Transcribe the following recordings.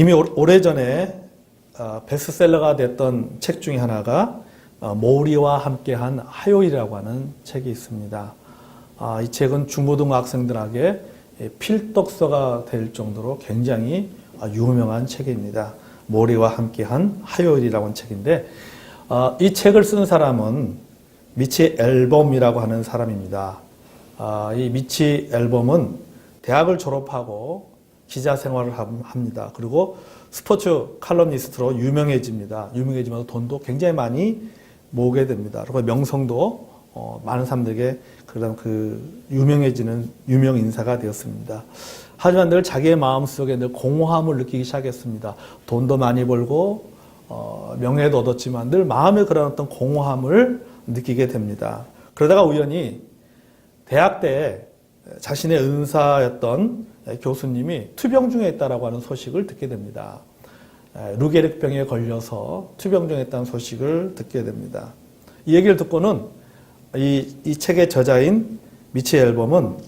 이미 오래전에 베스트셀러가 됐던 책 중에 하나가 모리와 함께한 화요일이라고 하는 책이 있습니다. 이 책은 중고등부 학생들에게 필독서가 될 정도로 굉장히 유명한 책입니다. 모리와 함께한 화요일이라고 하는 책인데, 이 책을 쓴 사람은 미치 앨범이라고 하는 사람입니다. 이 미치 앨범은 대학을 졸업하고 기자 생활을 합니다. 그리고 스포츠 칼럼니스트로 유명해집니다. 유명해지면서 돈도 굉장히 많이 모으게 됩니다. 그리고 명성도 많은 사람들에게 유명해지는 유명 인사가 되었습니다. 하지만 늘 자기의 마음속에 늘 공허함을 느끼기 시작했습니다. 돈도 많이 벌고 명예도 얻었지만 늘 마음에 그런 어떤 공허함을 느끼게 됩니다. 그러다가 우연히 대학 때 자신의 은사였던 교수님이 투병중에 있다라고 하는 소식을 듣게 됩니다. 루게릭병에 걸려서 투병중에 있다는 소식을 듣게 됩니다. 이 얘기를 듣고는 이 책의 저자인 미치 앨범은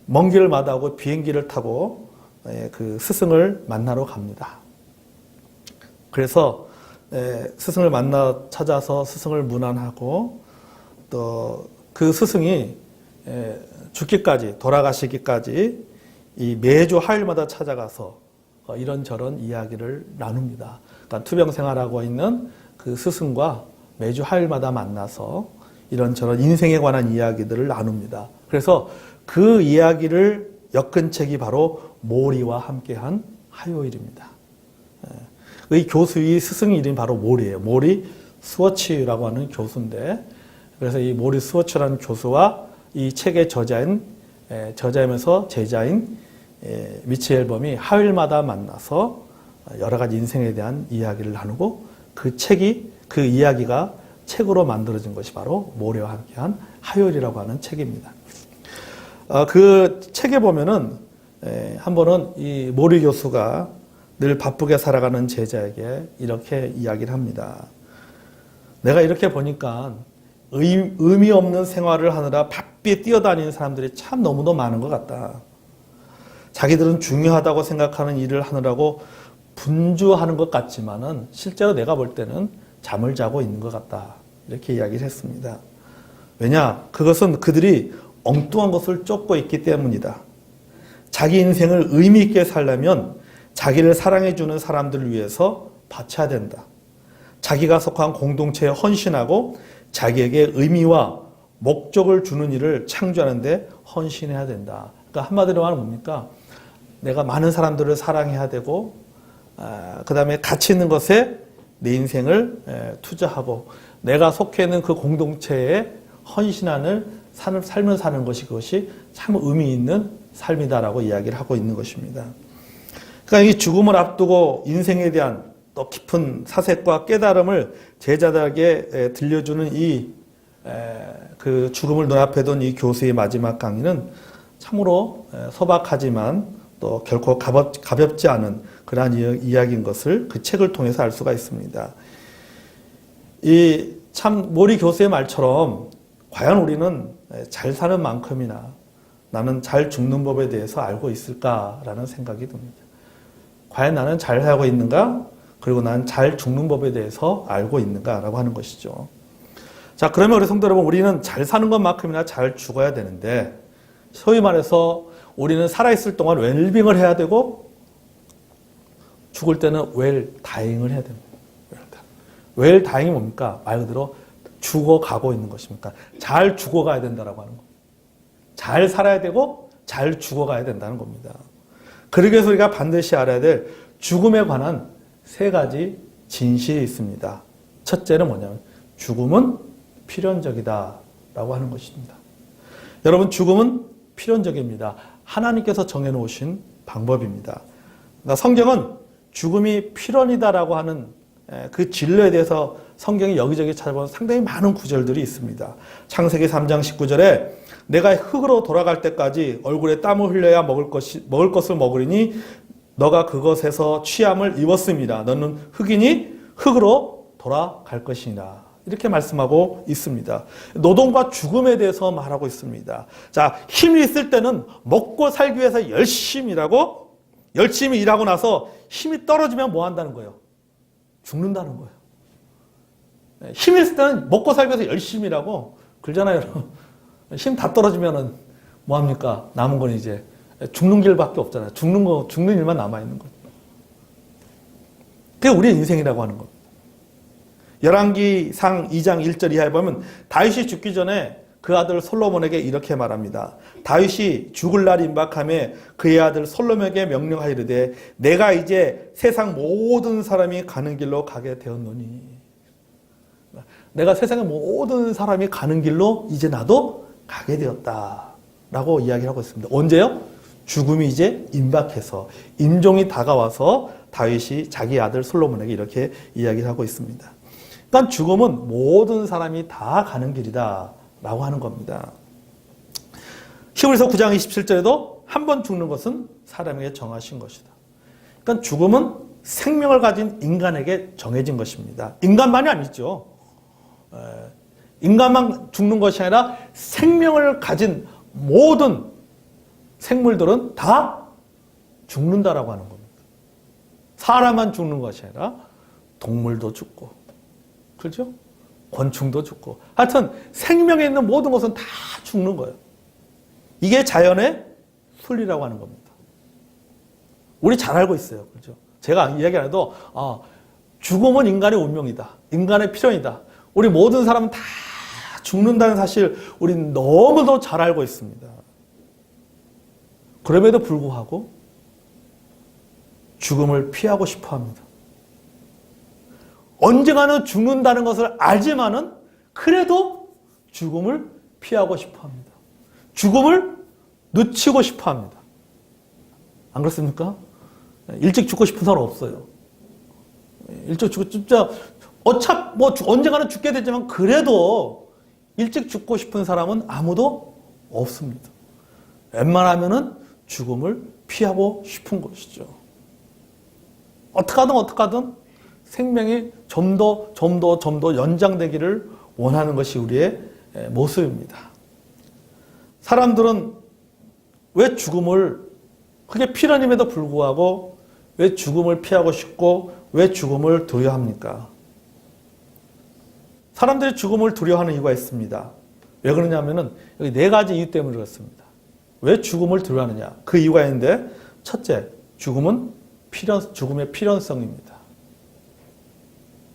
먼 길을 마다하고 비행기를 타고 그 스승을 만나러 갑니다. 그래서 스승을 찾아서 스승을 문안하고 또 그 스승이 죽기까지, 돌아가시기까지 이 매주 화요일마다 찾아가서 이런저런 이야기를 나눕니다. 그러니까 투병 생활하고 있는 그 스승과 매주 화요일마다 만나서 이런저런 인생에 관한 이야기들을 나눕니다. 그래서 그 이야기를 엮은 책이 바로 모리와 함께한 화요일입니다. 이 교수의 스승 이름이 바로 모리예요. 모리 스워치라고 하는 교수인데, 그래서 이 모리 스워치라는 교수와 이 책의 저자이면서 제자인 미치 앨범이 화요일마다 만나서 여러 가지 인생에 대한 이야기를 나누고 그 이야기가 책으로 만들어진 것이 바로 모리와 함께한 화요일이라고 하는 책입니다. 그 책에 보면은 한 번은 이 모리 교수가 늘 바쁘게 살아가는 제자에게 이렇게 이야기를 합니다. 내가 이렇게 보니까 의미 없는 생활을 하느라 바삐 뛰어다니는 사람들이 참 너무도 많은 것 같다. 자기들은 중요하다고 생각하는 일을 하느라고 분주하는 것 같지만은 실제로 내가 볼 때는 잠을 자고 있는 것 같다. 이렇게 이야기를 했습니다. 왜냐? 그것은 그들이 엉뚱한 것을 쫓고 있기 때문이다. 자기 인생을 의미 있게 살려면 자기를 사랑해주는 사람들을 위해서 바쳐야 된다. 자기가 속한 공동체에 헌신하고 자기에게 의미와 목적을 주는 일을 창조하는데 헌신해야 된다. 그러니까 한마디로 말하면 뭡니까? 내가 많은 사람들을 사랑해야 되고, 그 다음에 가치 있는 것에 내 인생을 투자하고, 내가 속해 있는 그 공동체에 헌신하는 삶을 사는 것이 그것이 참 의미 있는 삶이다라고 이야기를 하고 있는 것입니다. 그러니까 이 죽음을 앞두고 인생에 대한 또 깊은 사색과 깨달음을 제자들에게 들려주는 그 죽음을 눈앞에 둔 이 교수의 마지막 강의는 참으로 소박하지만 또 결코 가볍지 않은 그러한 이야기인 것을 그 책을 통해서 알 수가 있습니다. 이 참 모리 교수의 말처럼 과연 우리는 잘 사는 만큼이나 나는 잘 죽는 법에 대해서 알고 있을까라는 생각이 듭니다. 과연 나는 잘 살고 있는가? 그리고 나는 잘 죽는 법에 대해서 알고 있는가라고 하는 것이죠. 자, 그러면 우리 성도 여러분, 우리는 잘 사는 것만큼이나 잘 죽어야 되는데, 소위 말해서 우리는 살아있을 동안 웰빙을 해야 되고 죽을 때는 웰다잉을 해야 됩니다. 웰다잉이 뭡니까? 말 그대로 죽어가고 있는 것입니까? 잘 죽어가야 된다라고 하는 겁니다. 잘 살아야 되고 잘 죽어가야 된다는 겁니다. 그러기 위해서 우리가 반드시 알아야 될 죽음에 관한 세 가지 진실이 있습니다. 첫째는 뭐냐면 죽음은 필연적이다 라고 하는 것입니다. 여러분, 죽음은 필연적입니다. 하나님께서 정해놓으신 방법입니다. 그러니까 성경은 죽음이 필연이다라고 하는 그 진로에 대해서 성경이 여기저기 찾아보면 상당히 많은 구절들이 있습니다. 창세기 3장 19절에 내가 흙으로 돌아갈 때까지 얼굴에 땀을 흘려야 먹을 것을 먹으리니 너가 그것에서 취함을 입었습니다. 너는 흙이니 흙으로 돌아갈 것이니라. 이렇게 말씀하고 있습니다. 노동과 죽음에 대해서 말하고 있습니다. 자, 힘이 있을 때는 먹고 살기 위해서 열심히 일하고 열심히 일하고 나서 힘이 떨어지면 뭐 한다는 거예요? 죽는다는 거예요. 힘이 있을 때는 먹고 살기 위해서 열심히 일하고 그러잖아요. 힘 다 떨어지면은 뭐 합니까? 남은 건 이제 죽는 길밖에 없잖아요. 죽는 일만 남아있는 거죠. 그게 우리의 인생이라고 하는 겁니다. 열왕기상 2장 1절 이하에 보면 다윗이 죽기 전에 그 아들 솔로몬에게 이렇게 말합니다. 다윗이 죽을 날 임박함에 그의 아들 솔로몬에게 명령하이르되 내가 이제 세상 모든 사람이 가는 길로 가게 되었노니. 내가 세상의 모든 사람이 가는 길로 이제 나도 가게 되었다 라고 이야기를 하고 있습니다. 언제요? 죽음이 이제 임박해서 임종이 다가와서 다윗이 자기 아들 솔로몬에게 이렇게 이야기를 하고 있습니다. 그러니까 죽음은 모든 사람이 다 가는 길이다 라고 하는 겁니다. 히브리서 9장 27절에도 한 번 죽는 것은 사람에게 정하신 것이다. 그러니까 죽음은 생명을 가진 인간에게 정해진 것입니다. 인간만이 아니죠. 인간만 죽는 것이 아니라 생명을 가진 모든 생물들은 다 죽는다라고 하는 겁니다. 사람만 죽는 것이 아니라 동물도 죽고, 그렇죠? 곤충도 죽고, 하여튼 생명에 있는 모든 것은 다 죽는 거예요. 이게 자연의 순리라고 하는 겁니다. 우리 잘 알고 있어요, 그렇죠? 제가 이야기 안 해도 죽음은 인간의 운명이다, 인간의 필연이다. 우리 모든 사람은 다 죽는다는 사실 우리는 너무도 잘 알고 있습니다. 그럼에도 불구하고 죽음을 피하고 싶어 합니다. 언젠가는 죽는다는 것을 알지만은 그래도 죽음을 피하고 싶어 합니다. 죽음을 늦추고 싶어 합니다. 안 그렇습니까? 일찍 죽고 싶은 사람 없어요. 일찍 죽고 진짜 언젠가는 죽게 되지만 그래도 일찍 죽고 싶은 사람은 아무도 없습니다. 웬만하면은 죽음을 피하고 싶은 것이죠. 어떻게 하든 생명이 좀 더 연장되기를 원하는 것이 우리의 모습입니다. 사람들은 왜 죽음을, 그게 필연임에도 불구하고 왜 죽음을 피하고 싶고 왜 죽음을 두려워합니까? 사람들이 죽음을 두려워하는 이유가 있습니다. 왜 그러냐면은 여기 4가지 이유 때문에 그렇습니다. 왜 죽음을 두려워하느냐? 그 이유가 있는데, 첫째, 죽음의 필연성입니다.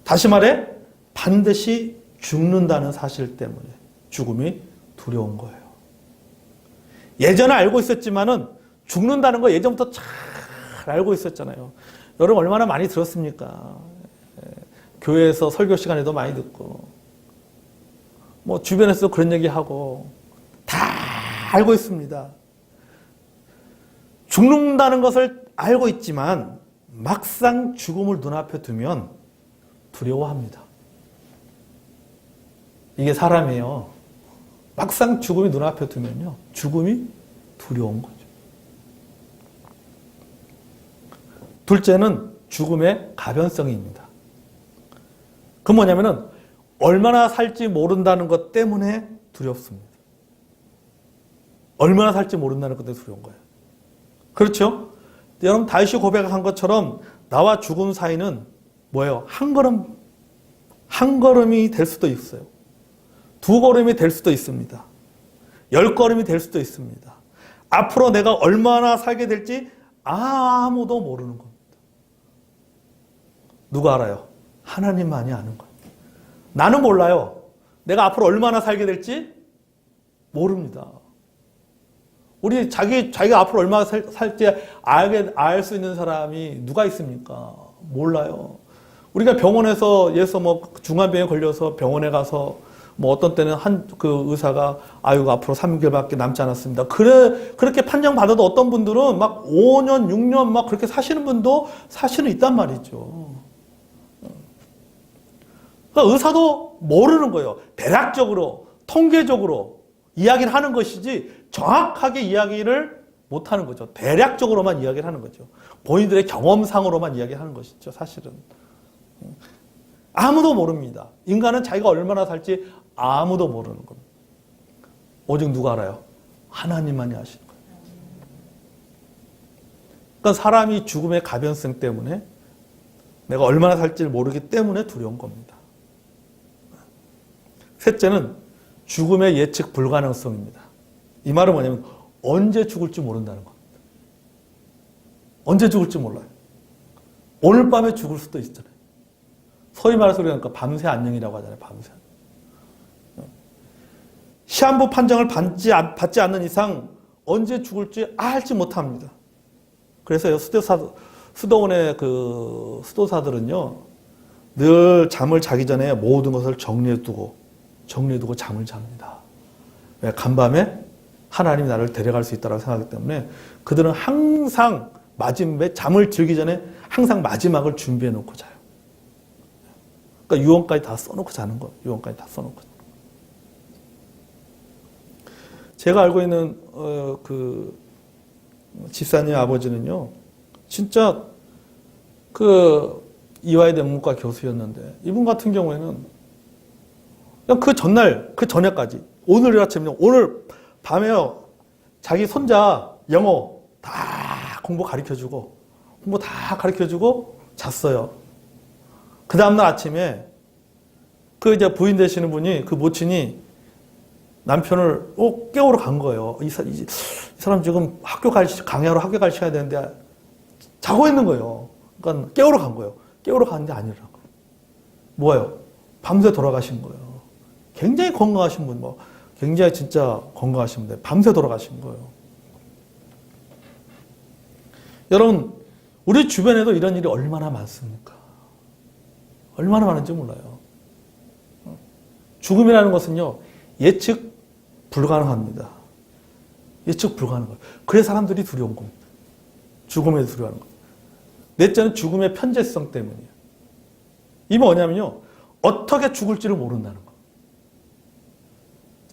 다시 말해 반드시 죽는다는 사실 때문에 죽음이 두려운 거예요. 예전에 알고 있었지만은 죽는다는 거 예전부터 잘 알고 있었잖아요. 여러분 얼마나 많이 들었습니까? 교회에서 설교 시간에도 많이 듣고, 뭐 주변에서 그런 얘기하고 다 알고 있습니다. 죽는다는 것을 알고 있지만 막상 죽음을 눈앞에 두면 두려워합니다. 이게 사람이에요. 막상 죽음이 눈앞에 두면요, 죽음이 두려운 거죠. 둘째는 죽음의 가변성입니다. 그 뭐냐면은 얼마나 살지 모른다는 것 때문에 두렵습니다. 얼마나 살지 모른다는 것 때문에 두려운 거예요. 그렇죠? 여러분 다윗이 고백한 것처럼 나와 죽음 사이는 뭐예요? 한 걸음이 될 수도 있어요. 2걸음이 될 수도 있습니다. 10걸음이 될 수도 있습니다. 앞으로 내가 얼마나 살게 될지 아무도 모르는 겁니다. 누가 알아요? 하나님만이 아는 거예요. 나는 몰라요. 내가 앞으로 얼마나 살게 될지 모릅니다. 우리 자기가 앞으로 얼마나 살지 알 수 있는 사람이 누가 있습니까? 몰라요. 우리가 병원에서 예서 뭐 중환병에 걸려서 병원에 가서 뭐 어떤 때는 그 의사가 앞으로 3개월밖에 남지 않았습니다. 그렇게 판정받아도 어떤 분들은 막 5년, 6년 막 그렇게 사시는 분도 사실은 있단 말이죠. 그러니까 의사도 모르는 거예요. 대략적으로, 통계적으로 이야기를 하는 것이지 정확하게 이야기를 못 하는 거죠. 대략적으로만 이야기를 하는 거죠. 본인들의 경험상으로만 이야기를 하는 것이죠, 사실은. 아무도 모릅니다. 인간은 자기가 얼마나 살지 아무도 모르는 겁니다. 오직 누가 알아요? 하나님만이 아시는 거예요. 그러니까 사람이 죽음의 가변성 때문에 내가 얼마나 살지를 모르기 때문에 두려운 겁니다. 셋째는 죽음의 예측 불가능성입니다. 이 말은 뭐냐면 언제 죽을지 모른다는 겁니다. 언제 죽을지 몰라요. 오늘 밤에 죽을 수도 있잖아요. 소위 말해서 우리가 밤새 안녕이라고 하잖아요. 밤새. 시한부 판정을 받지 않는 이상 언제 죽을지 알지 못합니다. 그래서 수도원의 그 수도사들은요, 늘 잠을 자기 전에 모든 것을 정리해두고 잠을 잡니다. 왜? 간밤에 하나님이 나를 데려갈 수 있다고 생각하기 때문에 그들은 항상 마지막에 잠을 들기 전에 항상 마지막을 준비해 놓고 자요. 그러니까 유언까지 다 써놓고 자는 거예요. 유언까지 다 써놓고. 제가 알고 있는 그 집사님 아버지는요, 진짜 그 이화여대 문과 교수였는데 이분 같은 경우에는 그냥 그 전날, 그 전에까지 오늘 아침에 오늘 밤에요 자기 손자 영어 다 공부 가르쳐주고 잤어요. 그 다음날 아침에 그 이제 부인 되시는 분이, 그 모친이 남편을 깨우러 간 거예요. 이 사람 지금 강야로 학교 가셔야 되는데 자고 있는 거예요. 그러니까 깨우러 간 거예요. 깨우러 가는 게 아니라고. 뭐예요? 밤새 돌아가신 거예요. 굉장히 건강하신 분, 굉장히 진짜 건강하신 분인데 밤새 돌아가신 거예요. 여러분, 우리 주변에도 이런 일이 얼마나 많습니까? 얼마나 많은지 몰라요. 죽음이라는 것은요, 예측 불가능합니다. 예측 불가능해요. 그래서 사람들이 두려운 겁니다. 죽음에 두려워하는 겁니다. 넷째는 죽음의 편재성 때문이에요. 이 뭐냐면요, 어떻게 죽을지를 모른다는 거.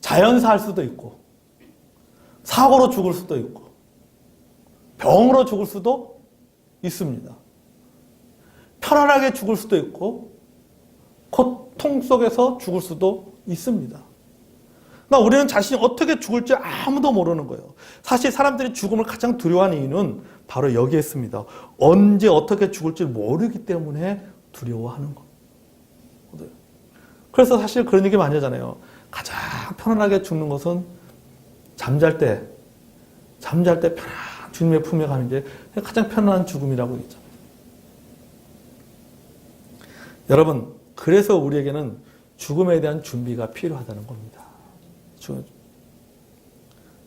자연사할 수도 있고, 사고로 죽을 수도 있고, 병으로 죽을 수도 있습니다. 편안하게 죽을 수도 있고, 고통 속에서 죽을 수도 있습니다. 그러니까 우리는 자신이 어떻게 죽을지 아무도 모르는 거예요. 사실 사람들이 죽음을 가장 두려워하는 이유는 바로 여기에 있습니다. 언제 어떻게 죽을지 모르기 때문에 두려워하는 거. 그래서 사실 그런 얘기 많이 하잖아요. 가장 편안하게 죽는 것은 잠잘 때 주님의 품에 가는 게 가장 편안한 죽음이라고 얘기하잖아요. 여러분, 그래서 우리에게는 죽음에 대한 준비가 필요하다는 겁니다.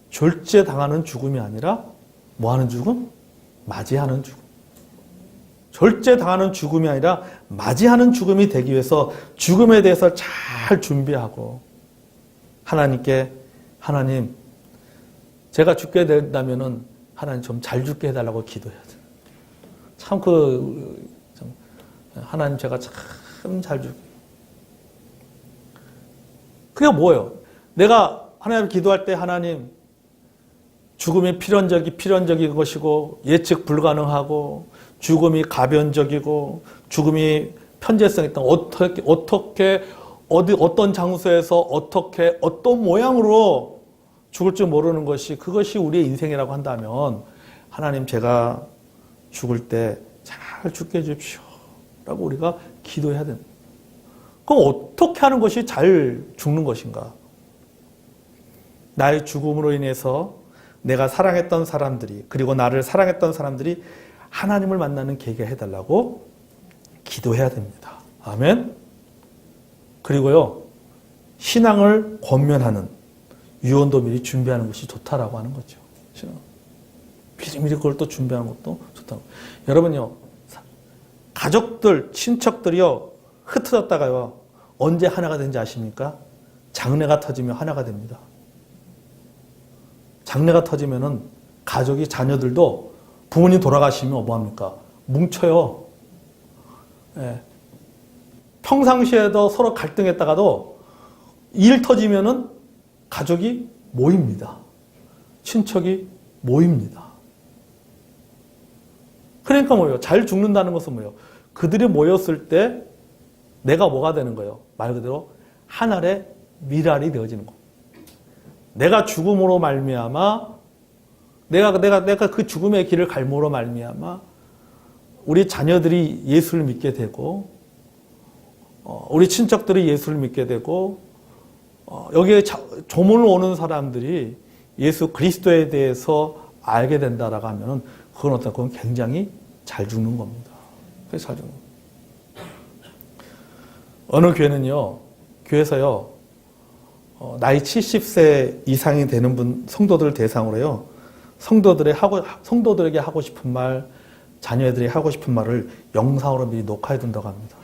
졸제당하는 죽음이 아니라 뭐하는 죽음? 맞이하는 죽음. 졸제당하는 죽음이 아니라 맞이하는 죽음이 되기 위해서 죽음에 대해서 잘 준비하고 하나님, 제가 죽게 된다면은 하나님 좀 잘 죽게 해달라고 기도해야 돼요. 하나님 제가 참 잘 죽게. 그게 뭐예요? 내가 하나님 기도할 때 하나님 죽음이 필연적인 것이고 예측 불가능하고 죽음이 가변적이고 죽음이 편재성 있다. 어떤 장소에서 어떤 모양으로 죽을 줄 모르는 그것이 우리의 인생이라고 한다면 하나님 제가 죽을 때 잘 죽게 해주십시오. 라고 우리가 기도해야 됩니다. 그럼 어떻게 하는 것이 잘 죽는 것인가? 나의 죽음으로 인해서 내가 사랑했던 사람들이, 그리고 나를 사랑했던 사람들이 하나님을 만나는 계기가 해달라고 기도해야 됩니다. 아멘. 그리고요, 신앙을 권면하는 유언도 미리 준비하는 것이 좋다라고 하는 거죠. 미리 그걸 또 준비하는 것도 좋다고. 여러분요, 가족들, 친척들이요, 흩어졌다가요, 언제 하나가 되는지 아십니까? 장례가 터지면 하나가 됩니다. 장례가 터지면은 가족이, 자녀들도 부모님 돌아가시면 뭐합니까? 뭉쳐요. 예. 평상시에도 서로 갈등했다가도 일 터지면은 가족이 모입니다. 친척이 모입니다. 그러니까 뭐예요? 잘 죽는다는 것은 뭐예요? 그들이 모였을 때 내가 뭐가 되는 거예요? 말 그대로 하늘의 미랄이 되어지는 거. 내가 죽음으로 말미암아 내가 그 죽음의 길을 갈므로 말미암아 우리 자녀들이 예수를 믿게 되고, 우리 친척들이 예수를 믿게 되고, 여기에 조문을 오는 사람들이 예수 그리스도에 대해서 알게 된다라고 하면은 그건 굉장히 잘 죽는 겁니다. 그래서 잘 죽는 겁니다. 어느 교회는요, 교회에서요, 나이 70세 이상이 되는 성도들 대상으로요, 성도들에게 하고 싶은 말, 자녀들이 하고 싶은 말을 영상으로 미리 녹화해 둔다고 합니다.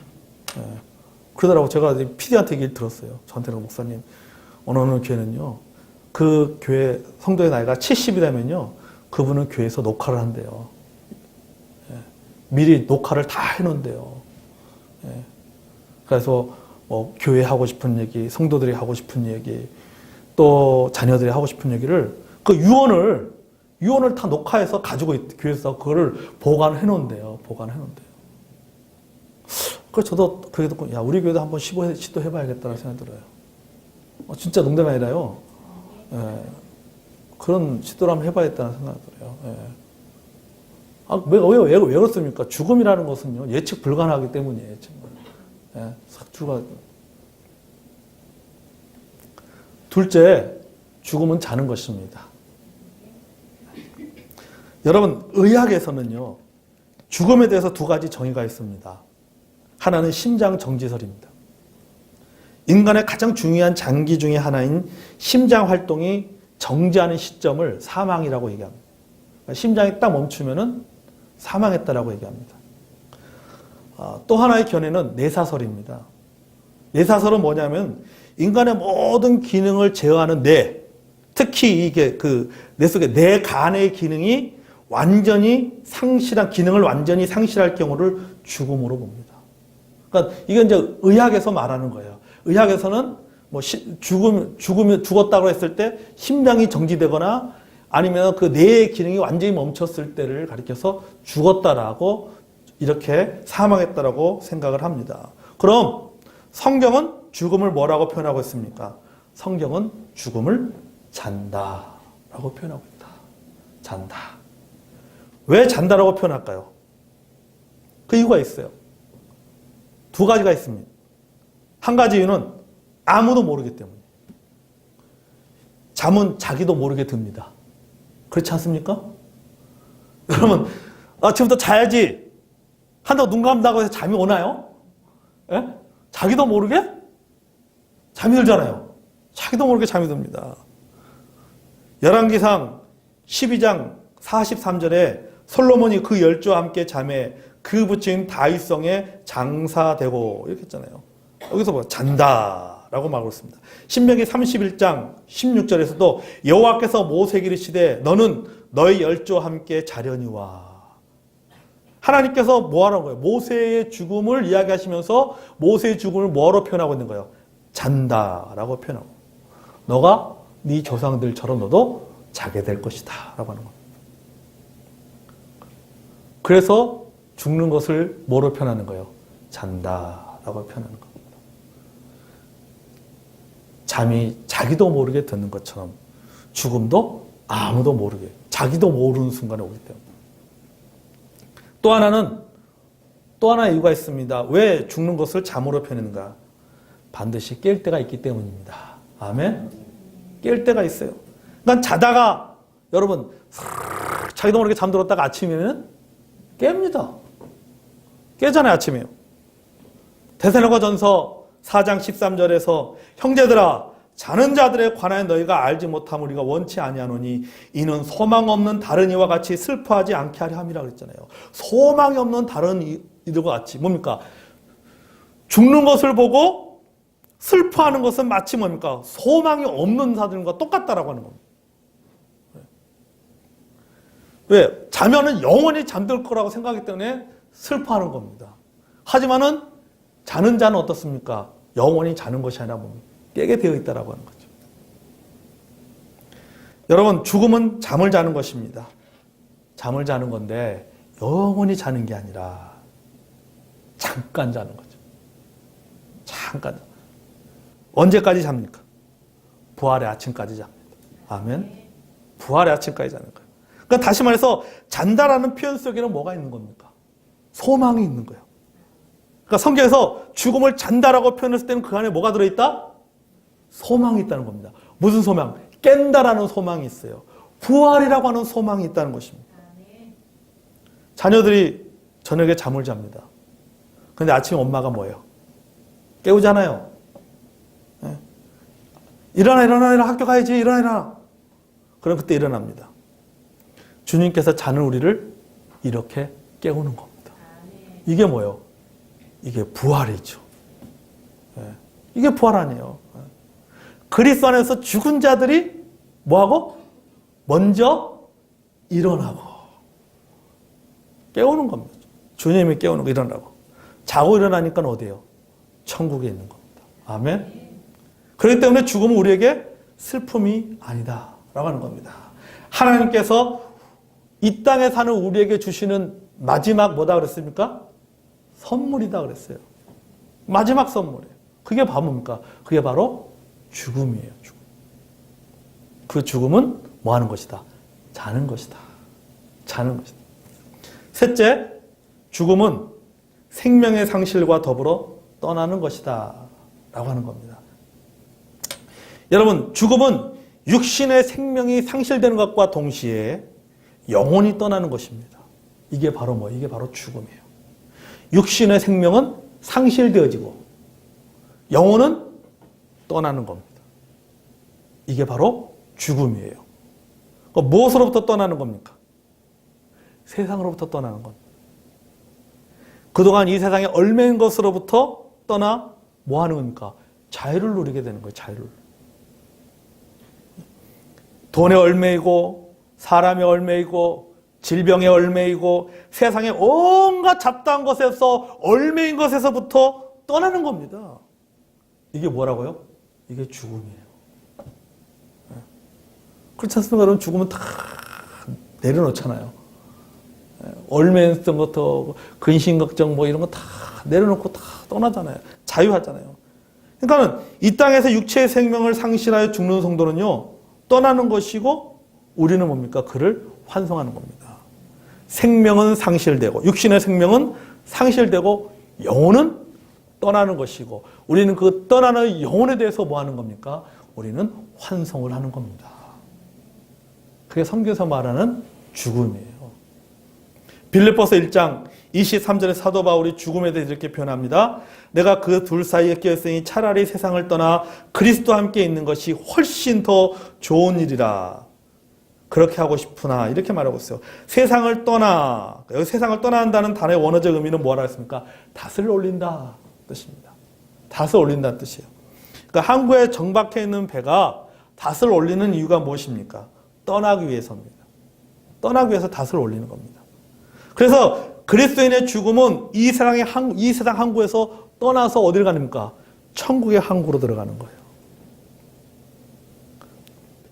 예. 그러더라고. 제가 PD한테 얘기를 들었어요. 저한테는 목사님, 어느 교회는요, 그 교회 성도의 나이가 70이 되면요, 그분은 교회에서 녹화를 한대요. 예. 미리 녹화를 다 해놓은대요. 예. 그래서 뭐 교회 하고 싶은 얘기, 성도들이 하고 싶은 얘기, 또 자녀들이 하고 싶은 얘기를 그 유언을 다 녹화해서 가지고 교회에서 그거를 보관해 놓은대요. 그래서 저도 그게 듣고, 야, 우리 교회도 한번 시도해봐야겠다는 생각이 들어요. 진짜 농담이 아니라요. 예. 그런 시도를 한번 해봐야겠다는 생각이 들어요. 예. 왜 그렇습니까? 죽음이라는 것은요, 예측 불가능하기 때문이에요. 정말. 예. 둘째, 죽음은 자는 것입니다. 여러분, 의학에서는요, 죽음에 대해서 두 가지 정의가 있습니다. 하나는 심장 정지설입니다. 인간의 가장 중요한 장기 중에 하나인 심장 활동이 정지하는 시점을 사망이라고 얘기합니다. 심장이 딱 멈추면은 사망했다라고 얘기합니다. 또 하나의 견해는 뇌사설입니다. 뇌사설은 뭐냐면 인간의 모든 기능을 제어하는 뇌, 특히 이게 뇌 속에 뇌간의 기능이 기능을 완전히 상실할 경우를 죽음으로 봅니다. 그러니까 이건 이제 의학에서 말하는 거예요. 의학에서는 뭐 죽었다고 했을 때 심장이 정지되거나 아니면 그 뇌의 기능이 완전히 멈췄을 때를 가리켜서 죽었다라고 이렇게 사망했다라고 생각을 합니다. 그럼 성경은 죽음을 뭐라고 표현하고 있습니까? 성경은 죽음을 잔다라고 표현하고 있다. 잔다. 왜 잔다라고 표현할까요? 그 이유가 있어요. 두 가지가 있습니다. 한 가지 이유는 아무도 모르기 때문이에요. 잠은 자기도 모르게 듭니다. 그렇지 않습니까? 여러분, 지금부터 자야지 한다고 눈 감다고 해서 잠이 오나요? 예? 자기도 모르게 잠이 들잖아요. 자기도 모르게 잠이 듭니다. 열왕기상 12장 43절에 솔로몬이 그 열조와 함께 잠에 그 부친 다윗성에 장사되고 이렇게 했잖아요. 여기서 뭐 잔다라고 말하고 있습니다. 신명기 31장 16절에서도 여호와께서 모세에게 이르시되 너는 너희 열조와 함께 자려니와. 하나님께서 뭐 하라는 거예요? 모세의 죽음을 이야기하시면서 모세의 죽음을 뭐로 표현하고 있는 거예요? 잔다라고 표현하고. 너가 네 조상들처럼 너도 자게 될 것이다 라고 하는 겁니다. 그래서 죽는 것을 뭐로 표현하는 거예요? 잔다라고 표현하는 겁니다. 잠이 자기도 모르게 드는 것처럼 죽음도 아무도 모르게, 자기도 모르는 순간에 오기 때문에. 또 하나의 이유가 있습니다. 왜 죽는 것을 잠으로 표현하는가? 반드시 깰 때가 있기 때문입니다. 아멘? 깰 때가 있어요. 그러니까 자다가 여러분 자기도 모르게 잠들었다가 아침이면 깹니다. 깨잖아요. 아침에요. 데살로니가전서 4장 13절에서 형제들아 자는 자들에 관하여 너희가 알지 못함을 우리가 원치 아니하노니 이는 소망 없는 다른 이와 같이 슬퍼하지 않게 하려 함이라 그랬잖아요. 소망이 없는 다른 이들과 같이 뭡니까? 죽는 것을 보고 슬퍼하는 것은 마치 뭡니까? 소망이 없는 사람들과 똑같다라고 하는 겁니다. 왜? 자면은 영원히 잠들 거라고 생각하기 때문에 슬퍼하는 겁니다. 하지만은 자는 자는 어떻습니까? 영원히 자는 것이 아니라 뭡니까? 깨게 되어 있다라고 하는 거죠. 여러분, 죽음은 잠을 자는 것입니다. 잠을 자는 건데 영원히 자는 게 아니라 잠깐 자는 거죠. 잠깐. 언제까지 잡니까? 부활의 아침까지 잡니다. 아멘. 부활의 아침까지 자는 거예요. 그러니까 다시 말해서 잔다라는 표현 속에는 뭐가 있는 겁니까? 소망이 있는 거예요. 그러니까 성경에서 죽음을 잔다라고 표현했을 때는 그 안에 뭐가 들어있다? 소망이 있다는 겁니다. 무슨 소망? 깬다라는 소망이 있어요. 부활이라고 하는 소망이 있다는 것입니다. 자녀들이 저녁에 잠을 잡니다. 근데 아침에 엄마가 뭐예요? 깨우잖아요. 네. 일어나 학교 가야지 일어나. 그럼 그때 일어납니다. 주님께서 자는 우리를 이렇게 깨우는 겁니다. 이게 뭐예요? 이게 부활이죠. 네. 이게 부활 아니에요. 그리스도 안에서 죽은 자들이 뭐하고? 먼저 일어나고 깨우는 겁니다. 주님이 깨우는 거 일어나고. 자고 일어나니까 어디예요? 천국에 있는 겁니다. 아멘. 그렇기 때문에 죽음은 우리에게 슬픔이 아니다 라고 하는 겁니다. 하나님께서 이 땅에 사는 우리에게 주시는 마지막 뭐다 그랬습니까? 선물이다 그랬어요. 마지막 선물이에요. 그게 바로 뭡니까? 그게 바로 죽음이에요. 죽음. 그 죽음은 뭐 하는 것이다? 자는 것이다. 자는 것이다. 셋째, 죽음은 생명의 상실과 더불어 떠나는 것이다 라고 하는 겁니다. 여러분, 죽음은 육신의 생명이 상실되는 것과 동시에 영혼이 떠나는 것입니다. 이게 바로 뭐? 이게 바로 죽음이에요. 육신의 생명은 상실되어지고 영혼은 떠나는 겁니다. 이게 바로 죽음이에요. 그러니까 무엇으로부터 떠나는 겁니까? 세상으로부터 떠나는 겁니다. 그동안 이 세상에 얽매인 것으로부터 떠나 뭐 하는 겁니까? 자유를 누리게 되는 거예요. 자유를. 돈에 얽매이고 사람에 얽매이고 질병에 얽매이고 세상의 온갖 잡다한 것에서 얽매인 것에서부터 떠나는 겁니다. 이게 뭐라고요? 이게 죽음이에요. 그렇지 않습니까? 여러분, 죽음은 다 내려놓잖아요. 얽매였던 것도 근심 걱정 뭐 이런 거 다 내려놓고 다 떠나잖아요. 자유하잖아요. 그러니까 이 땅에서 육체의 생명을 상실하여 죽는 성도는요, 떠나는 것이고 우리는 뭡니까? 그를 환송하는 겁니다. 생명은 상실되고 육신의 생명은 상실되고 영혼은 떠나는 것이고 우리는 그 떠나는 영혼에 대해서 뭐 하는 겁니까? 우리는 환송을 하는 겁니다. 그게 성경에서 말하는 죽음이에요. 빌립보서 1장 23절에 사도 바울이 죽음에 대해서 이렇게 표현합니다. 내가 그 둘 사이에 끼었으니 차라리 세상을 떠나 그리스도와 함께 있는 것이 훨씬 더 좋은 일이라. 그렇게 하고 싶으나 이렇게 말하고 있어요. 세상을 떠나, 여기 세상을 떠난다는 단어의 원어적 의미는 뭐라 했습니까? 닻을 올린다 뜻입니다. 닻을 올린다는 뜻이에요. 그러니까 항구에 정박해 있는 배가 닻을 올리는 이유가 무엇입니까? 떠나기 위해서입니다. 떠나기 위해서 닻을 올리는 겁니다. 그래서 그리스도인의 죽음은 이 세상 항구에서 떠나서 어디를 가십니까? 천국의 항구로 들어가는 거예요.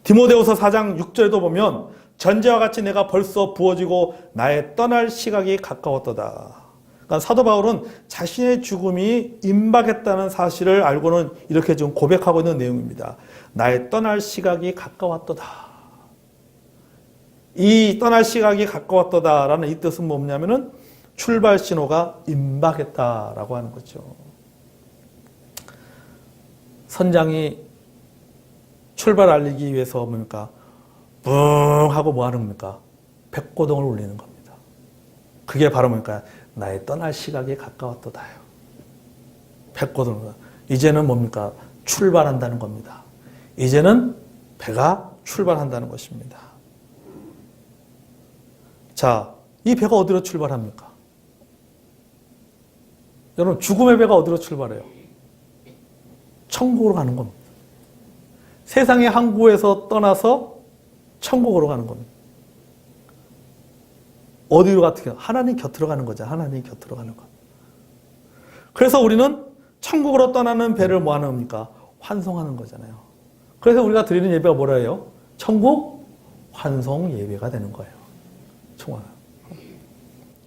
디모데후서 4장 6절에도 보면 전제와 같이 내가 벌써 부어지고 나의 떠날 시각이 가까웠도다. 그러니까 사도 바울은 자신의 죽음이 임박했다는 사실을 알고는 이렇게 지금 고백하고 있는 내용입니다. 나의 떠날 시각이 가까웠도다. 이 떠날 시각이 가까웠도다라는 이 뜻은 뭐냐면은 출발 신호가 임박했다라고 하는 거죠. 선장이 출발 알리기 위해서 뭡니까? 뿡 하고 뭐 하는 겁니까? 백고동을 울리는 겁니다. 그게 바로 뭡니까? 나의 떠날 시각이 가까웠도다요. 백고동. 이제는 뭡니까? 출발한다는 겁니다. 이제는 배가 출발한다는 것입니다. 자, 이 배가 어디로 출발합니까? 여러분, 죽음의 배가 어디로 출발해요? 천국으로 가는 겁니다. 세상의 항구에서 떠나서 천국으로 가는 겁니다. 어디로 가요? 하나님 곁으로 가는 거죠. 하나님 곁으로 가는 것. 그래서 우리는 천국으로 떠나는 배를 뭐 하는 겁니까? 환송하는 거잖아요. 그래서 우리가 드리는 예배가 뭐라 해요? 천국 환송 예배가 되는 거예요.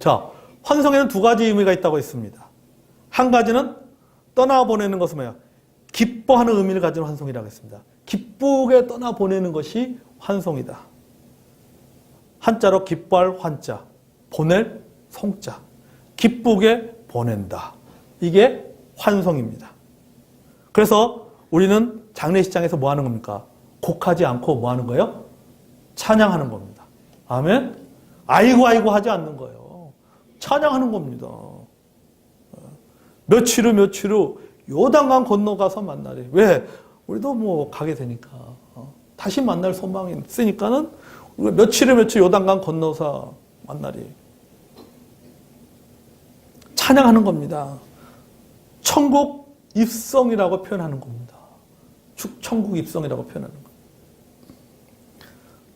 자, 환송에는 두 가지 의미가 있다고 했습니다. 한 가지는 떠나보내는 것은 뭐예요? 기뻐하는 의미를 가진 환송이라고 했습니다. 기쁘게 떠나보내는 것이 환송이다. 한자로 기뻐할 환자, 보낼 송자, 기쁘게 보낸다. 이게 환송입니다. 그래서 우리는 장례식장에서 뭐 하는 겁니까? 곡하지 않고 뭐 하는 거예요? 찬양하는 겁니다. 아멘? 아이고 아이고 하지 않는 거예요. 찬양하는 겁니다. 며칠 후 요단강 건너가서 만나래. 왜? 우리도 뭐 가게 되니까. 다시 만날 소망이 있으니까는 우리가 며칠 요단강 건너서 만나리. 찬양하는 겁니다. 천국 입성이라고 표현하는 겁니다. 천국 입성이라고 표현하는 겁니다.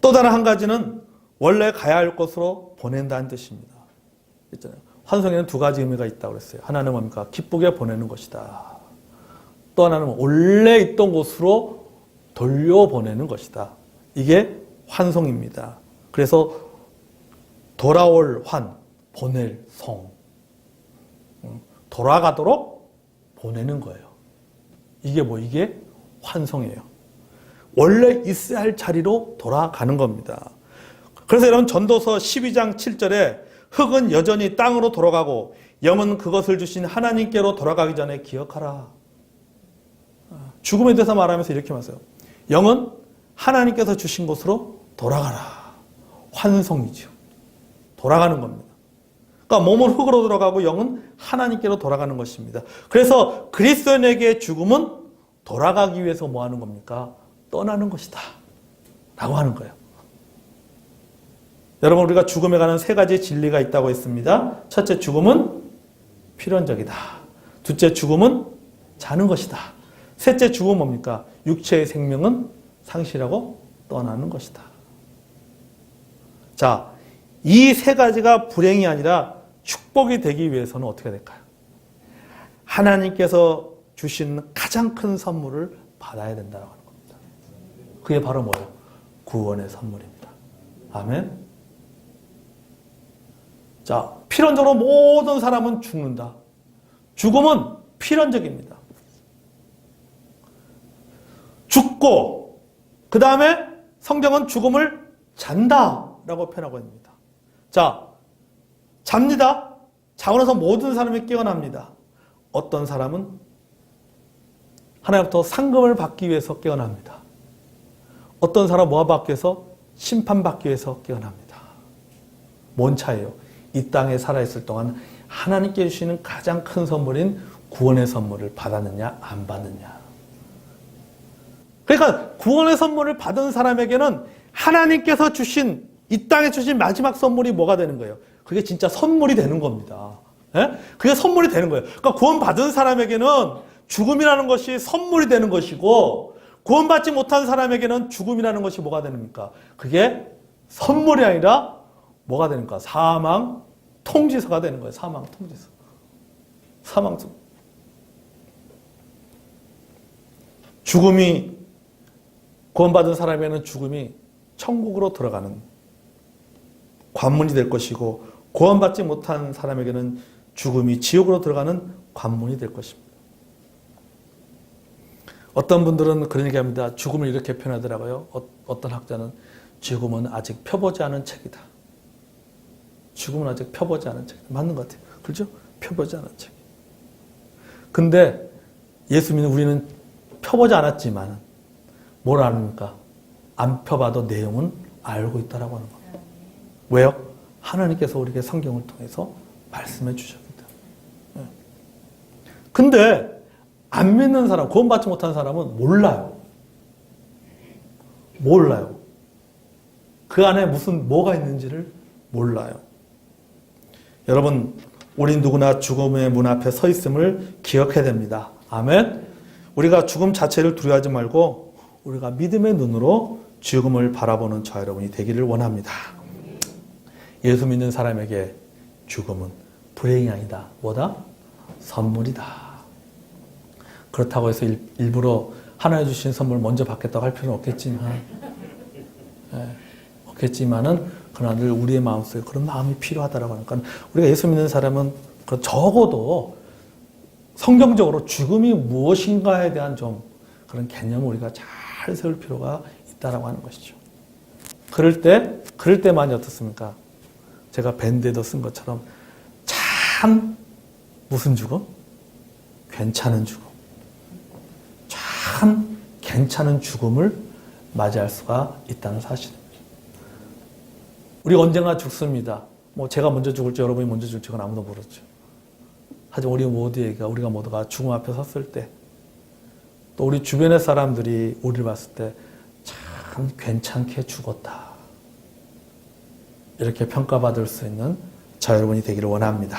또 다른 한 가지는 원래 가야 할 곳으로 보낸다는 뜻입니다. 있잖아요. 환송에는 두 가지 의미가 있다고 그랬어요. 하나는 뭡니까? 기쁘게 보내는 것이다. 또 하나는 원래 있던 곳으로 돌려보내는 것이다. 이게 환송입니다. 그래서 돌아올 환, 보낼 송. 돌아가도록 보내는 거예요. 이게 환송이에요. 원래 있어야 할 자리로 돌아가는 겁니다. 그래서 여러분 전도서 12장 7절에 흙은 여전히 땅으로 돌아가고 영은 그것을 주신 하나님께로 돌아가기 전에 기억하라. 죽음에 대해서 말하면서 이렇게 말해요. 영은 하나님께서 주신 곳으로 돌아가라. 환송이죠. 돌아가는 겁니다. 그러니까 몸은 흙으로 돌아가고 영은 하나님께로 돌아가는 것입니다. 그래서 그리스도인에게 죽음은 돌아가기 위해서 뭐 하는 겁니까? 떠나는 것이다. 라고 하는 거예요. 여러분, 우리가 죽음에 관한 세 가지 진리가 있다고 했습니다. 첫째, 죽음은 필연적이다. 둘째, 죽음은 자는 것이다. 셋째, 죽음은 뭡니까? 육체의 생명은 상실하고 떠나는 것이다. 자, 이 세 가지가 불행이 아니라 축복이 되기 위해서는 어떻게 될까요? 하나님께서 주신 가장 큰 선물을 받아야 된다고 하는 겁니다. 그게 바로 뭐예요? 구원의 선물입니다. 아멘. 자, 필연적으로 모든 사람은 죽는다. 죽음은 필연적입니다. 죽고 그 다음에 성경은 죽음을 잔다라고 표현하고 있습니다. 자, 잡니다. 자고 나서 모든 사람이 깨어납니다. 어떤 사람은 하나님부터 상급을 받기 위해서 깨어납니다. 어떤 사람은 뭐가 받기 위해서? 심판받기 위해서 깨어납니다. 뭔 차이예요? 이 땅에 살아있을 동안 하나님께 주시는 가장 큰 선물인 구원의 선물을 받았느냐 안 받느냐. 그러니까 구원의 선물을 받은 사람에게는 하나님께서 주신 이 땅에 주신 마지막 선물이 뭐가 되는 거예요? 그게 진짜 선물이 되는 겁니다. 예? 그게 선물이 되는 거예요. 그러니까 구원 받은 사람에게는 죽음이라는 것이 선물이 되는 것이고 구원받지 못한 사람에게는 죽음이라는 것이 뭐가 됩니까? 그게 선물이 아니라 뭐가 되는가? 사망 통지서가 되는 거예요. 사망 통지서. 사망. 죽음이 구원받은 사람에게는 죽음이 천국으로 들어가는 관문이 될 것이고 구원받지 못한 사람에게는 죽음이 지옥으로 들어가는 관문이 될 것입니다. 어떤 분들은 그런 얘기합니다. 죽음을 이렇게 표현하더라고요. 어떤 학자는 죽음은 아직 펴보지 않은 책이다. 죽음은 아직 펴보지 않은 책이다. 맞는 것 같아요. 그렇죠? 펴보지 않은 책. 근데 예수 믿는 우리는 펴보지 않았지만 뭘 압니까? 안 펴봐도 내용은 알고 있다라고 하는 겁니다. 왜요? 하나님께서 우리에게 성경을 통해서 말씀해 주셨기 때문에. 근데 안 믿는 사람, 구원받지 못한 사람은 몰라요. 몰라요. 그 안에 뭐가 있는지를 몰라요. 여러분, 우리 누구나 죽음의 문 앞에 서 있음을 기억해야 됩니다. 아멘. 우리가 죽음 자체를 두려워하지 말고 우리가 믿음의 눈으로 죽음을 바라보는 저 여러분이 되기를 원합니다. 예수 믿는 사람에게 죽음은 불행이 아니다. 뭐다? 선물이다. 그렇다고 해서 일부러 하나님 주신 선물 먼저 받겠다고 할 필요는 없겠지만은 그러나 늘 우리의 마음속에 그런 마음이 필요하다라고 하니까 우리가 예수 믿는 사람은 적어도 성경적으로 죽음이 무엇인가에 대한 좀 그런 개념을 우리가 잘 세울 필요가 있다라고 하는 것이죠. 그럴 때만이 어떻습니까? 제가 밴드에도 쓴 것처럼 참 무슨 죽음? 괜찮은 죽음. 참 괜찮은 죽음을 맞이할 수가 있다는 사실입니다. 우리가 언젠가 죽습니다. 뭐 제가 먼저 죽을지 여러분이 먼저 죽을지 그건 아무도 모르죠. 하지만 우리가 모두가 죽음 앞에 섰을 때, 또 우리 주변의 사람들이 우리를 봤을 때 참 괜찮게 죽었다, 이렇게 평가받을 수 있는 저 여러분이 되기를 원합니다.